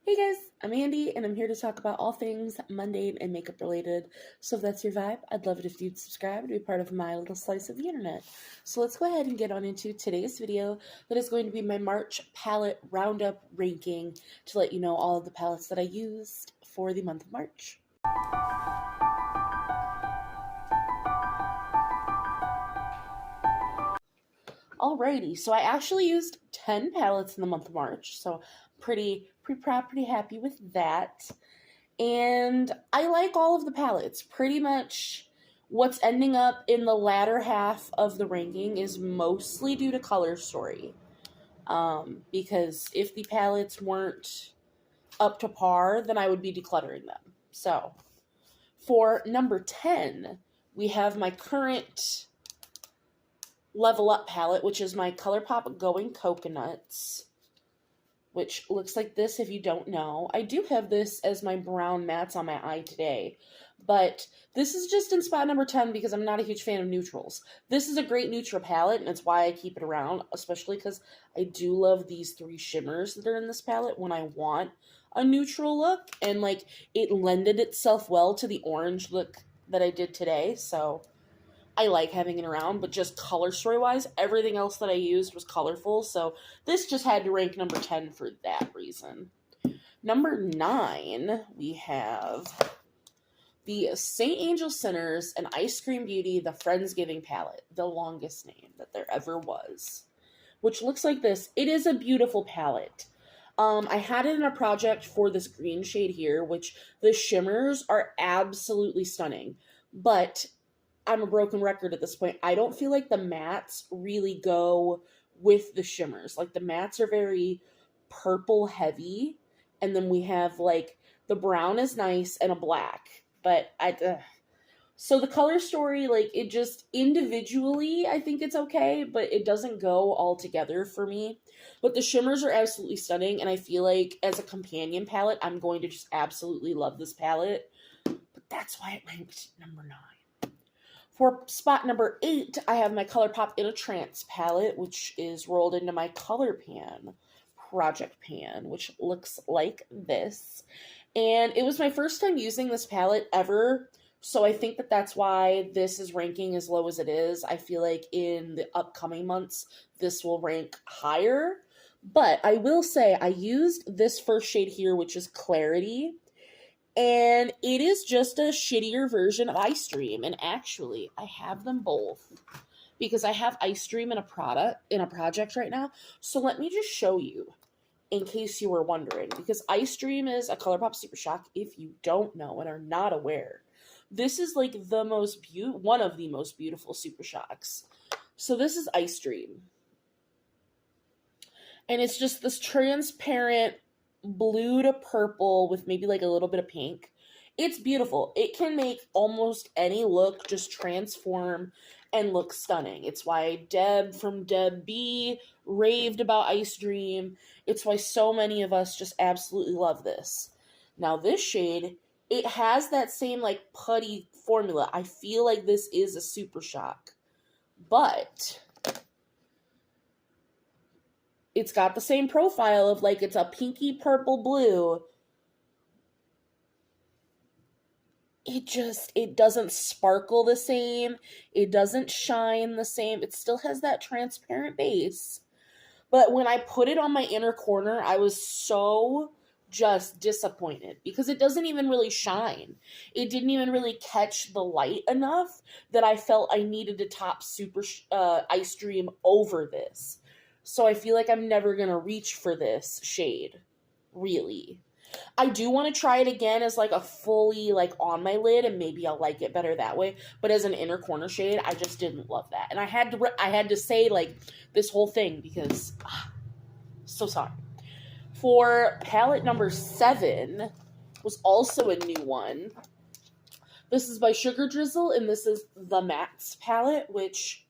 Hey guys, I'm Andy, and I'm here to talk about all things mundane and makeup related. So if that's your vibe, I'd love it if you'd subscribe to be part of my little slice of the internet. So let's go ahead and get on into today's video that is going to be my March palette roundup ranking to let you know all of the palettes that I used for the month of March. Alrighty, so I actually used 10 palettes in the month of March, so pretty proud, pretty happy with that. And I like all of the palettes. Pretty much what's ending up in the latter half of the ranking is mostly due to color story. Because if the palettes weren't up to par, then I would be decluttering them. So, for number 10, we have my current Level Up palette, which is my ColourPop Going Coconuts, which looks like this if you don't know. I do have this as my brown mattes on my eye today, but this is just in spot number 10 because I'm not a huge fan of neutrals. This is a great neutral palette, and it's why I keep it around, especially because I do love these three shimmers that are in this palette when I want a neutral look, and like it lended itself well to the orange look that I did today, so I like having it around, but just color story-wise, everything else that I used was colorful, so this just had to rank number 10 for that reason. Number 9, we have the St. Angel Sinners and Ice Cream Beauty, the Friendsgiving palette, the longest name that there ever was, which looks like this. It is a beautiful palette. I had it in a project for this green shade here, which the shimmers are absolutely stunning, but I'm a broken record at this point. I don't feel like the mattes really go with the shimmers. Like the mattes are very purple heavy, and then we have like the brown is nice and a black, but so the color story, like it just individually, I think it's okay, but it doesn't go all together for me. But the shimmers are absolutely stunning, and I feel like as a companion palette, I'm going to just absolutely love this palette. But that's why it ranked number 9. For spot number 8, I have my ColourPop In a Trance palette, which is rolled into my color pan, project pan, which looks like this. And it was my first time using this palette ever, so I think that that's why this is ranking as low as it is. I feel like in the upcoming months, this will rank higher. But I will say I used this first shade here, which is Clarity. And it is just a shittier version of Ice Dream. And actually, I have them both because I have Ice Dream in a project right now. So let me just show you in case you were wondering, because Ice Dream is a ColourPop Super Shock if you don't know and are not aware. This is like the one of the most beautiful Super Shocks. So this is Ice Dream. And it's just this transparent blue to purple with maybe like a little bit of pink. It's beautiful. It can make almost any look just transform and look stunning. It's why Deb from Deb B raved about Ice Dream. It's why so many of us just absolutely love this. Now this shade, it has that same like putty formula. I feel like this is a Super Shock, but it's got the same profile of like it's a pinky purple blue. It doesn't sparkle the same. It doesn't shine the same. It still has that transparent base. But when I put it on my inner corner, I was so just disappointed because it doesn't even really shine. It didn't even really catch the light enough that I felt I needed to top Ice Dream over this. So I feel like I'm never going to reach for this shade, really. I do want to try it again as like a fully like on my lid, and maybe I'll like it better that way. But as an inner corner shade, I just didn't love that. And I had to say like this whole thing because so sorry. For palette number 7 was also a new one. This is by Sugar Drizzle, and this is the Mattes palette, which,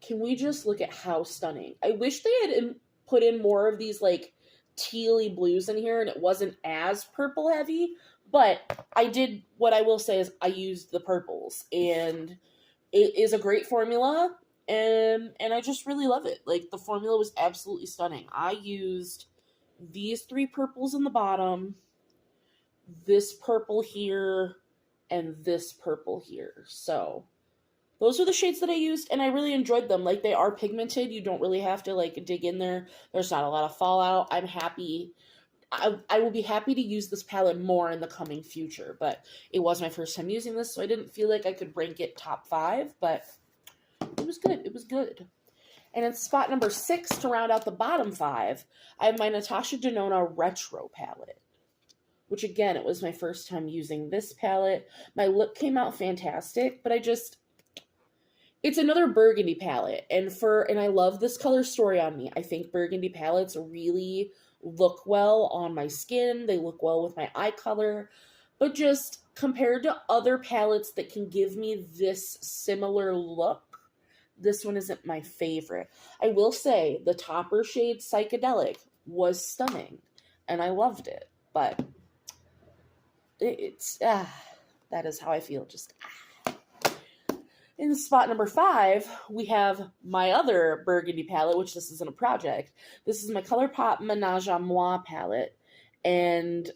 can we just look at how stunning? I wish they had put in more of these like tealy blues in here and it wasn't as purple heavy, but what I will say is I used the purples, and it is a great formula, and I just really love it. Like, the formula was absolutely stunning. I used these three purples in the bottom, this purple here, and this purple here. So those are the shades that I used, and I really enjoyed them. Like, they are pigmented. You don't really have to, like, dig in there. There's not a lot of fallout. I'm happy. I will be happy to use this palette more in the coming future, but it was my first time using this, so I didn't feel like I could rank it top 5, but it was good. It was good. And in spot number 6, to round out the bottom 5, I have my Natasha Denona Retro palette, which, again, it was my first time using this palette. My look came out fantastic, but it's another burgundy palette, and I love this color story on me. I think burgundy palettes really look well on my skin. They look well with my eye color, but just compared to other palettes that can give me this similar look, this one isn't my favorite. I will say the topper shade Psychedelic was stunning, and I loved it, but that is how I feel. Just In spot number 5, we have my other burgundy palette, which this isn't a project. This is my ColourPop Ménage à Moi palette, and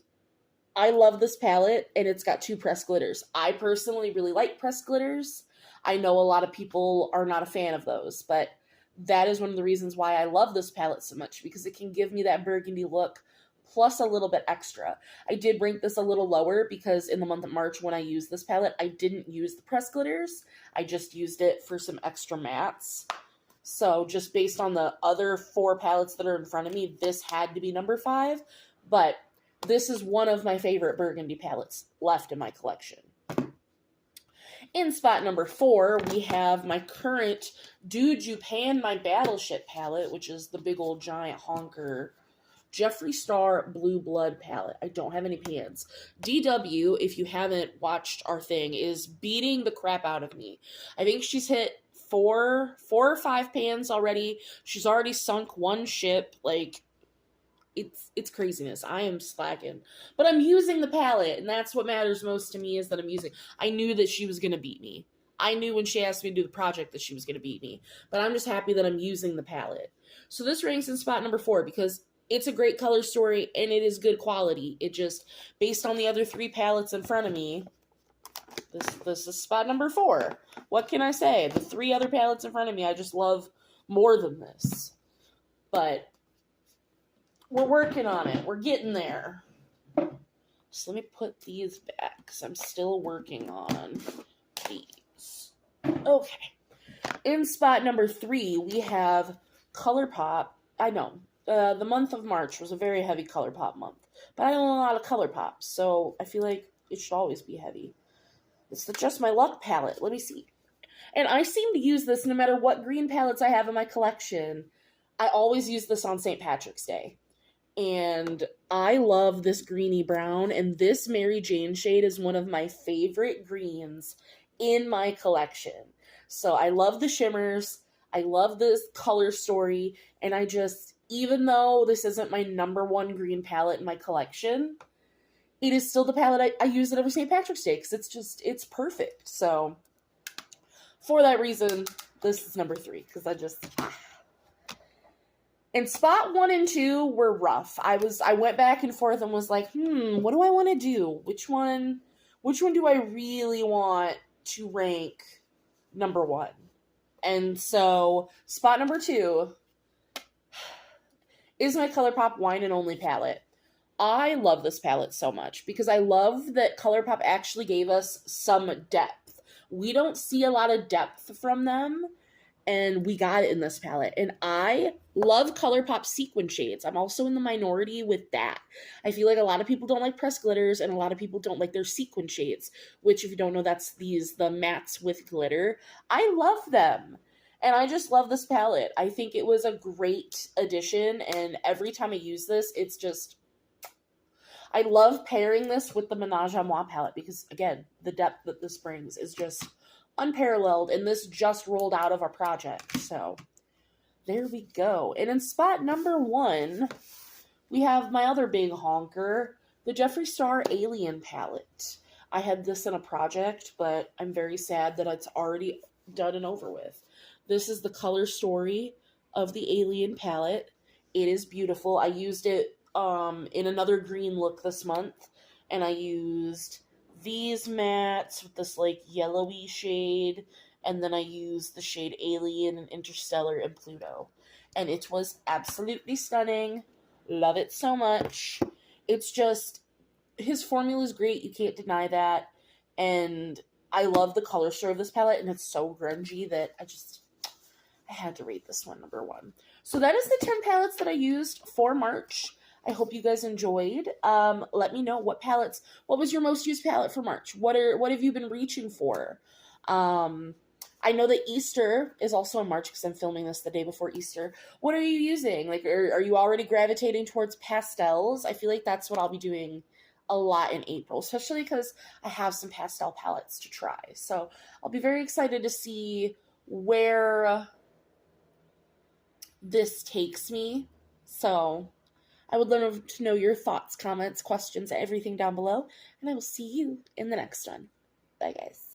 I love this palette, and it's got 2 pressed glitters. I personally really like pressed glitters. I know a lot of people are not a fan of those, but that is one of the reasons why I love this palette so much, because it can give me that burgundy look plus a little bit extra. I did rank this a little lower because in the month of March when I used this palette, I didn't use the pressed glitters. I just used it for some extra mattes. So just based on the other 4 palettes that are in front of me, this had to be number 5. But this is one of my favorite burgundy palettes left in my collection. In spot number 4, we have my current Dude You Pan My Battleship palette, which is the big old giant honker Jeffree Star Blue Blood palette. I don't have any pans. DW, if you haven't watched our thing, is beating the crap out of me. I think she's hit 4 or 5 pans already. She's already sunk 1 ship. Like, it's craziness. I am slacking. But I'm using the palette, and that's what matters most to me, is that I'm using. I knew that she was going to beat me. I knew when she asked me to do the project that she was going to beat me. But I'm just happy that I'm using the palette. So this ranks in spot number 4 because it's a great color story, and it is good quality. It just, based on the other 3 palettes in front of me, this is spot number 4. What can I say? The 3 other palettes in front of me, I just love more than this. But we're working on it. We're getting there. So let me put these back, because I'm still working on these. Okay. In spot number 3, we have ColourPop. I know. The month of March was a very heavy ColourPop month. But I own a lot of ColourPop, so I feel like it should always be heavy. It's the Just My Luck palette. Let me see. And I seem to use this no matter what green palettes I have in my collection. I always use this on St. Patrick's Day. And I love this greeny brown, and this Mary Jane shade is one of my favorite greens in my collection. So I love the shimmers. I love this color story, and I just, even though this isn't my number 1 green palette in my collection, it is still the palette I use at every St. Patrick's Day, because it's perfect. So, for that reason, this is number 3, because And spot 1 and 2 were rough. I went back and forth and was like, what do I want to do? Which one do I really want to rank number 1? And so, spot number 2 is my ColourPop Wine and Only palette. I love this palette so much because I love that ColourPop actually gave us some depth. We don't see a lot of depth from them, and we got it in this palette. And I love ColourPop sequin shades. I'm also in the minority with that. I feel like a lot of people don't like pressed glitters, and a lot of people don't like their sequin shades, which, if you don't know, that's the mattes with glitter. I love them. And I just love this palette. I think it was a great addition, and every time I use this, it's just, I love pairing this with the Ménage à Moi palette because, again, the depth that this brings is just unparalleled, and this just rolled out of our project. So, there we go. And in spot number 1, we have my other big honker, the Jeffree Star Alien palette. I had this in a project, but I'm very sad that it's already done and over with. This is the color story of the Alien palette. It is beautiful. I used it in another green look this month, and I used these mattes with this like yellowy shade, and then I used the shade Alien and Interstellar and Pluto, and it was absolutely stunning. Love it so much. It's just, his formula is great, you can't deny that, and I love the color story of this palette, and it's so grungy that I had to rate this one number one. So that is the 10 palettes that I used for March. I hope you guys enjoyed. Let me know what was your most used palette for March? What have you been reaching for? I know that Easter is also in March because I'm filming this the day before Easter. What are you using? Like, are you already gravitating towards pastels? I feel like that's what I'll be doing a lot in April, especially because I have some pastel palettes to try. So I'll be very excited to see where this takes me. So I would love to know your thoughts, comments, questions, everything down below, and I will see you in the next one. Bye, guys.